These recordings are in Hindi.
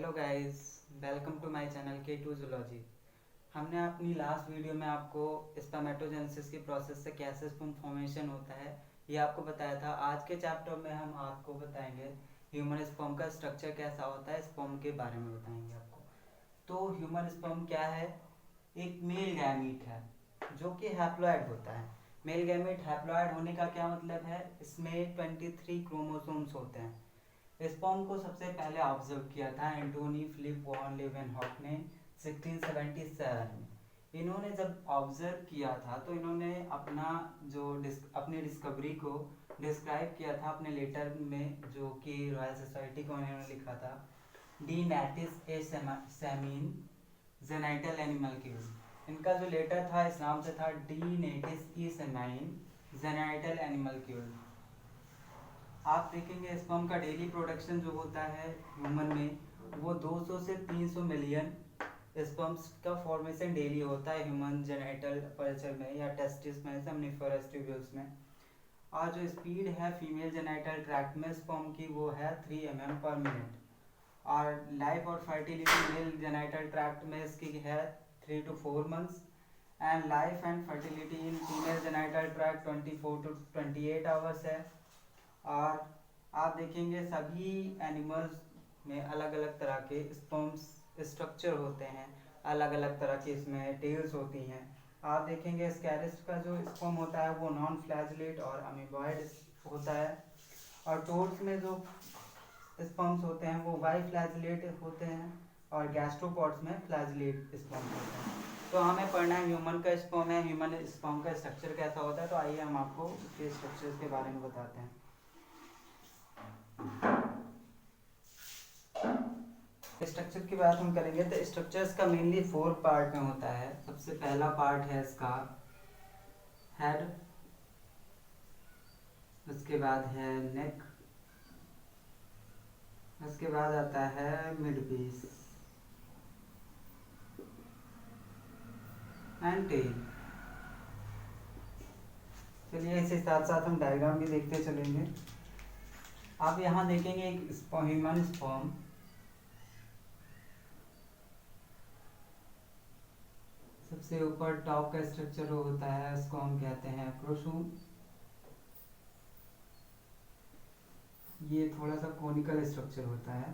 Hello guys, welcome to my channel K2 zoology. हमने अपनी लास्ट वीडियो में आपको स्पर्मेटोजेनेसिस की प्रोसेस से कैसे स्पर्म फॉर्मेशन होता है ये आपको बताया था। आज के चैप्टर में हम आपको बताएंगे ह्यूमन स्पर्म का स्ट्रक्चर कैसा होता है, स्पर्म के बारे में बताएंगे आपको। तो ह्यूमन स्पर्म क्या है? एक मेल गैमीट है जो कि हैप्लॉइड होता है। मेल गैमीट हैप्लॉइड होने का क्या मतलब है? इसमें 23 क्रोमोसोम्स होते हैं। स्पर्म को सबसे पहले ऑब्जर्व किया था एंटोनी फिलिप वॉन लेवेनहॉक ने 1677 में। इन्होंने जब ऑब्जर्व किया था तो इन्होंने अपनी डिस्कवरी को डिस्क्राइब किया था अपने लेटर में, जो कि रॉयल सोसाइटी को इन्होंने लिखा था। डी नेटिस ए सेमीन जेनाइटल एनिमल क्यूब। इनका जो लेटर था इस नाम से था, डी नेटिस ई सेमाइन जेनाइटल एनिमल क्यूब। आप देखेंगे स्पर्म का डेली प्रोडक्शन जो होता है ह्यूमन में, वो 200 से 300 मिलियन स्पर्म्स का फॉर्मेशन डेली होता है ह्यूमन जेनिटल अपर्चर में या टेस्टिस में, सेमनिफरस ट्यूब्यूल्स में। और जो स्पीड है फीमेल जेनिटल ट्रैक्ट में स्पर्म की, वो है 3 mm/मिनट। और लाइफ और फर्टिलिटी मेल जेनिटल ट्रैक्ट में इसकी है 3 to 4 months। And life and fertility in female genital tract 24 to 28 hours है। और आप देखेंगे सभी एनिमल्स में अलग अलग तरह के स्पर्म्स स्ट्रक्चर होते हैं, अलग अलग तरह की इसमें टेल्स होती हैं। आप देखेंगे स्कैरिस का जो स्पर्म होता है वो नॉन फ्लैजलेट और अमीबॉइड होता है। और टोड्स में जो स्पर्म्स होते हैं वो बाई फ्लैजलेट होते हैं और गैस्ट्रोपॉड्स में फ्लैजलेट स्पर्म्स होते हैं। तो हमें पढ़ना है ह्यूमन का स्पर्म है, ह्यूमन स्पर्म का स्ट्रक्चर कैसा होता है। तो आइए हम आपको उसके स्ट्रक्चर्स के बारे में बताते हैं। स्ट्रक्चर की बात हम करेंगे तो स्ट्रक्चर्स का मेनली 4 पार्ट में होता है। सबसे पहला पार्ट है इसका हेड, उसके बाद है नेक, उसके बाद आता है मिड पीस एंड टेल। चलिए इसी साथ साथ हम डायग्राम भी देखते चलेंगे। आप यहाँ देखेंगे एक ह्यूमन स्पर्म, सबसे ऊपर टॉप का स्ट्रक्चर होता है, उसको हम कहते हैं एक्रोसोम। ये थोड़ा सा कोनिकल स्ट्रक्चर होता है।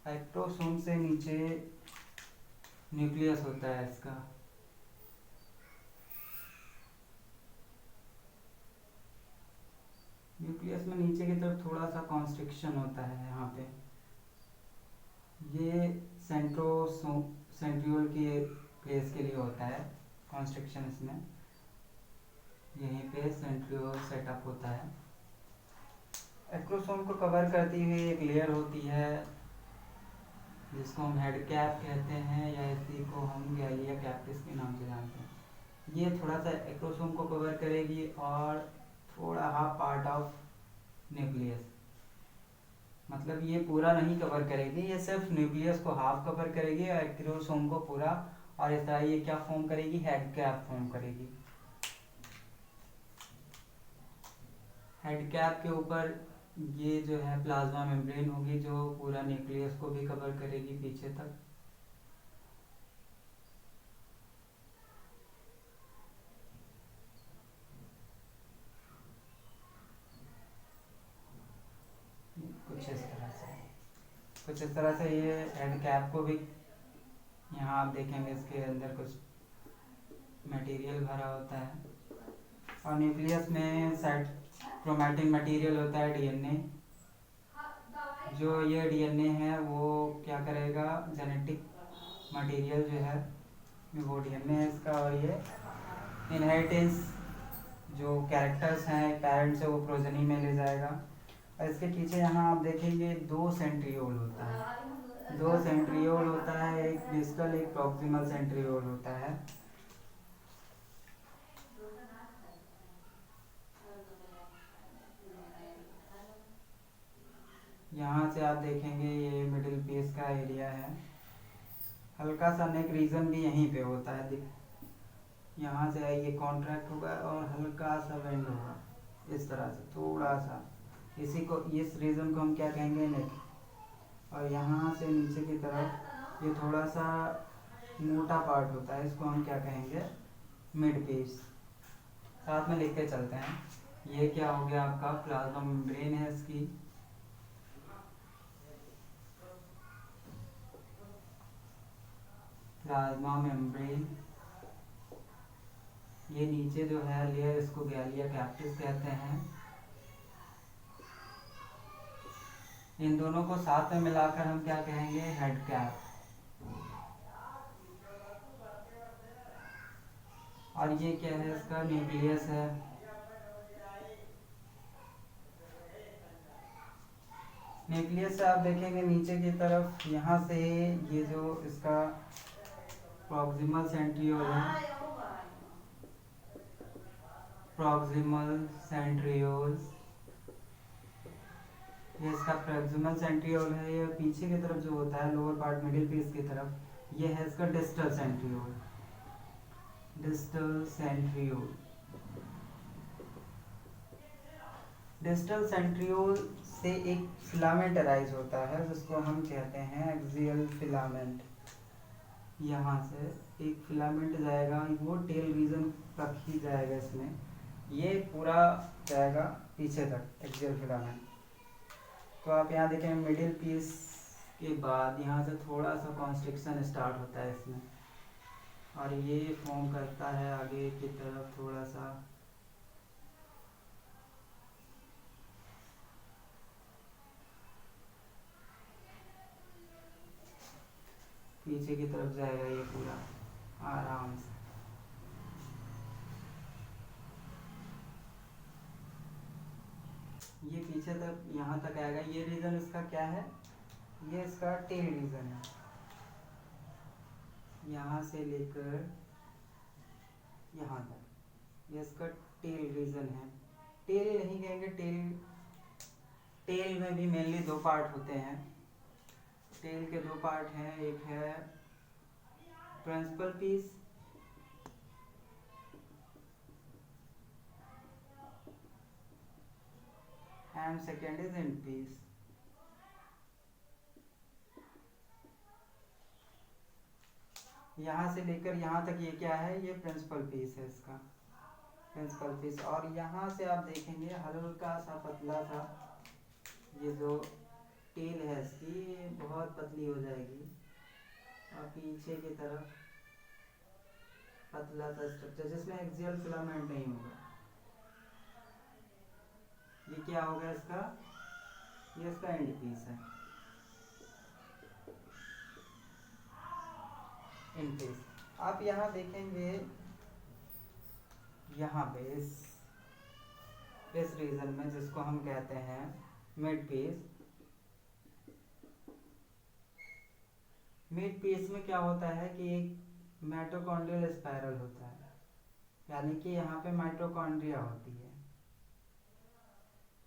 एक्रोसोम से नीचे न्यूक्लियस होता है इसका। न्यूक्लियस में नीचे की तरफ थोड़ा सा कॉन्स्ट्रिक्शन होता है यहाँ पे। ये सेंट्रियोल के प्लेस के लिए होता है कॉन्स्ट्रिक्शन इसमें। यहीं पे सेंट्रियोल सेटअप होता है। एक्रोसोम को कवर करती हुई एक लेयर होती है जिसको हम हेड कैप कहते हैं, या इसी को हम गैलिया कैपिस के नाम से जानते हैं। ये थोड़ा सा एक्रोसोम को कवर करेगी और थोड़ा हाफ पार्ट ऑफ न्यूक्लियस, मतलब ये पूरा नहीं कवर करेगी, ये सिर्फ न्यूक्लियस को हाफ कवर करेगी और एक्रोसोम को पूरा। और इस तरह ये क्या फॉर्म करेगी? हेड कैप फॉर्म करेगी। हेड कैप के ऊपर ये जो है प्लाज्मा मेम्ब्रेन होगी जो पूरा न्यूक्लियस को भी कवर करेगी पीछे तक। कुछ इस तरह से ये हेड कैप को भी, यहाँ आप देखेंगे इसके अंदर कुछ मटेरियल भरा होता है। और न्यूक्लियस में साइड क्रोमैटिन मटेरियल होता है, डीएनए। जो ये डीएनए है वो क्या करेगा? जेनेटिक मटेरियल जो है वो डीएनए है इसका, और ये इनहेरिटेंस जो कैरेक्टर्स हैं पेरेंट्स से वो प्रोजेनी में ले जाएगा। और इसके पीछे यहाँ आप देखेंगे 2 सेंट्रियोल होता है। 2 सेंट्रियोल होता है, एक डिस्टल एक प्रॉक्सिमल सेंट्रियोल होता है। यहाँ से आप देखेंगे ये मिडिल पीस का एरिया है। हल्का सा नेक रीजन भी यहीं पे होता है। यहाँ से ये कॉन्ट्रैक्ट होगा और हल्का सा बेंड होगा इस तरह से थोड़ा सा। इसी को, इस रीजन को हम क्या कहेंगे? नेक। और यहाँ से नीचे की तरफ ये थोड़ा सा मोटा पार्ट होता है, इसको हम क्या कहेंगे, मिड पीस। साथ में लिख के चलते हैं। ये क्या हो गया आपका, प्लाज्मा मेम्ब्रेन है इसकी। प्लाज्मा मेम्ब्रेन, ये नीचे जो है लेयर, इसको गैलिया कैप्टिस कहते हैं। इन दोनों को साथ में मिलाकर हम क्या कहेंगे, हेड कैप। और ये क्या है, इसका न्यूक्लियस है। न्यूक्लियस से आप देखेंगे नीचे की तरफ, यहाँ से ये जो इसका प्रॉक्सिमल सेंट्रियोल है, प्रॉक्सिमल सेंट्रियोल, ये इसका प्रॉक्सिमल सेंट्रियोल है। ये पीछे की तरफ जो होता है लोअर पार्ट मिडिल पीस की तरफ, ये है इसका distal centriole. Distal centriole, distal centriole से एक फिलामेंट अराइज होता है जिसको हम कहते हैं एक्सियल फिलामेंट। यहाँ से एक फिलामेंट जाएगा, वो टेल रीजन तक ही जाएगा इसमें, ये पूरा जाएगा पीछे तक एक्सियल फिलामेंट। तो आप यहाँ देखें मिडिल पीस के बाद यहाँ से थोड़ा सा कॉन्स्ट्रिक्शन स्टार्ट होता है इसमें, और ये फॉर्म करता है आगे की तरफ थोड़ा सा, पीछे की तरफ जाएगा ये पूरा आराम से। ये पीछे तक यहाँ तक आएगा। ये रीजन इसका क्या है, ये इसका टेल रीजन है। यहाँ से लेकर यहाँ तक ये इसका टेल रीजन है। टेल नहीं कहेंगे, टेल में भी मेनली दो पार्ट होते हैं। टेल के दो पार्ट हैं, एक है principal piece, and second is end piece. यहाँ से लेकर यहाँ तक ये क्या है, ये प्रिंसिपल पीस है इसका, प्रिंसिपल पीस। और यहाँ से आप देखेंगे हल्का सा पतला सा, ये जो टेल है इसकी ये बहुत पतली हो जाएगी, और पीछे की तरफ पतला सा स्ट्रक्चर जिसमें एक्सियल फिलामेंट नहीं होगा। ये क्या होगा इसका, ये इसका एंड पीस है, एंड पीस। आप यहाँ देखेंगे, यहाँ पे इस रीजन में जिसको हम कहते हैं मिड पीस, मिड पीस में क्या होता है कि एक माइटोकॉन्ड्रियल स्पाइरल होता है, यानी कि यहाँ पे माइटोकॉन्ड्रिया होती है।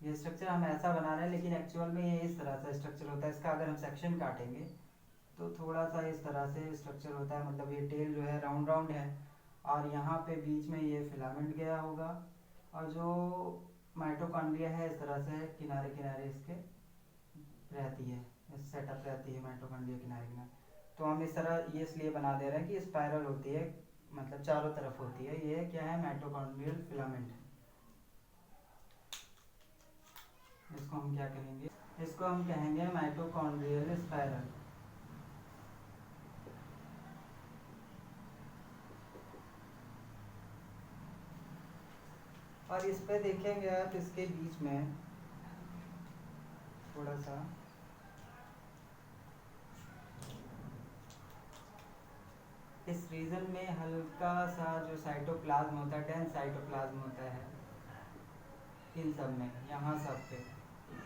ये स्ट्रक्चर हम ऐसा बना रहे हैं, लेकिन एक्चुअल में ये इस तरह से स्ट्रक्चर होता है। इसका अगर हम सेक्शन काटेंगे तो थोड़ा सा इस तरह से स्ट्रक्चर होता है, मतलब ये टेल जो है राउंड राउंड है, और यहाँ पे बीच में ये फिलामेंट गया होगा, और जो माइटोकॉन्ड्रिया है इस तरह से किनारे किनारे इसके रहती है, सेटअप रहती है माइटोकॉन्ड्रिया किनारे किनारे। तो हम इस तरह ये इसलिए बना दे रहे हैं कि स्पाइरल होती है, मतलब चारों तरफ होती है। ये क्या है, माइटोकॉन्ड्रियल फिलामेंट है। इसको हम क्या कहेंगे, इसको हम कहेंगे माइटोकॉन्ड्रियल स्पाइरल। और इस पे देखेंगे आप, इसके बीच में थोड़ा सा इस रीजन में हल्का सा जो साइटोप्लाज्म होता है, डेंस साइटोप्लाज्म होता है, इन सब में यहाँ सब पे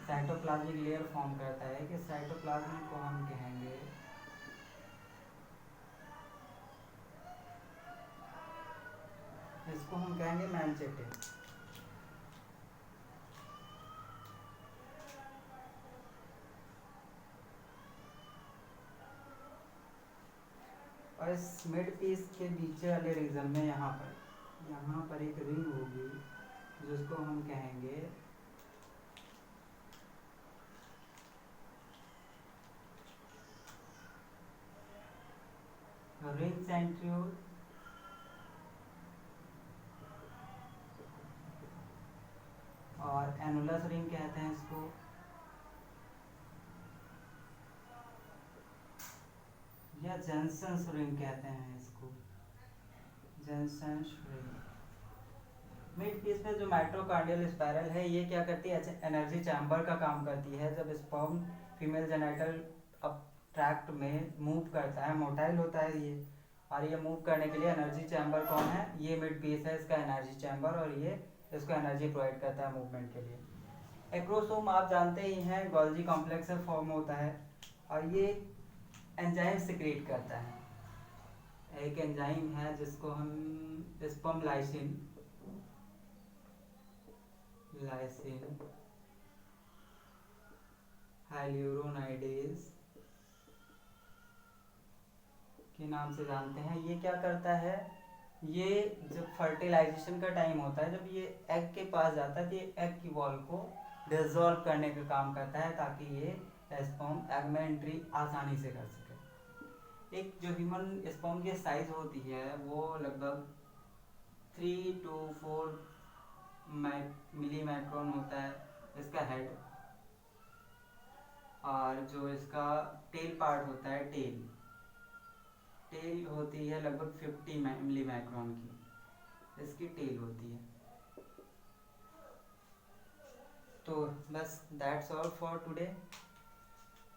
साइटोप्लाज्मिक लेयर फॉर्म करता है, कि साइटोप्लाज्म को हम कहेंगे इसको हम कहेंगे मैंचेटिक। और इस मिड पीस के नीचे वाले रीजन में यहाँ पर एक रिंग होगी जिसको हम कहेंगे रिंग सेंट्रियोल, और एनुलस रिंग कहते हैं इसको। या जेनसेंस रिंग कहते हैं इसको, जेनसेंस रिंग। मिड पीस में जो माइट्रोकार्डियल स्पाइरल है ये क्या करती है, एनर्जी चैम्बर का काम करती है। जब स्पर्म फीमेल जेनाइटल अब ट्रैक्ट में मूव करता है, मोटाइल होता है ये, और ये मूव करने के लिए एनर्जी चैम्बर कौन है, ये मिड पीस है इसका एनर्जी चैम्बर, और ये इसको एनर्जी प्रोवाइड करता है मूवमेंट के लिए। एक्रोसोम आप जानते ही हैं, गोल्जी कॉम्प्लेक्स से फॉर्म होता है, और ये एंजाइम सिक्रेट करता है। एक एंजाइम है जिसको हम स्पर्म लाइसिन हाइल्यूरोनाइडेज के नाम से जानते हैं। ये क्या करता है, ये जब फर्टिलाइजेशन का टाइम होता है, जब ये एग के पास जाता है तो ये एग की वॉल को डिसॉल्व करने का काम करता है, ताकि ये स्पर्म एग में एंट्री आसानी से कर सके। एक जो ह्यूमन स्पर्म की साइज होती है वो लगभग 3 to 4 मिली माइक्रोन होता है इसका हेड, और जो इसका टेल पार्ट होता है, टेल होती है लगभग 50 मिली माइक्रोन की, इसकी टेल होती है। तो बस दैट्स ऑल फॉर टुडे।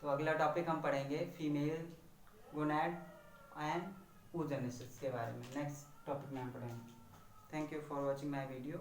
तो अगला टॉपिक हम पढ़ेंगे फीमेल गोनैड एंड oogenesis के बारे में, नेक्स्ट टॉपिक में हम पढ़ेंगे। Thank you for watching my video.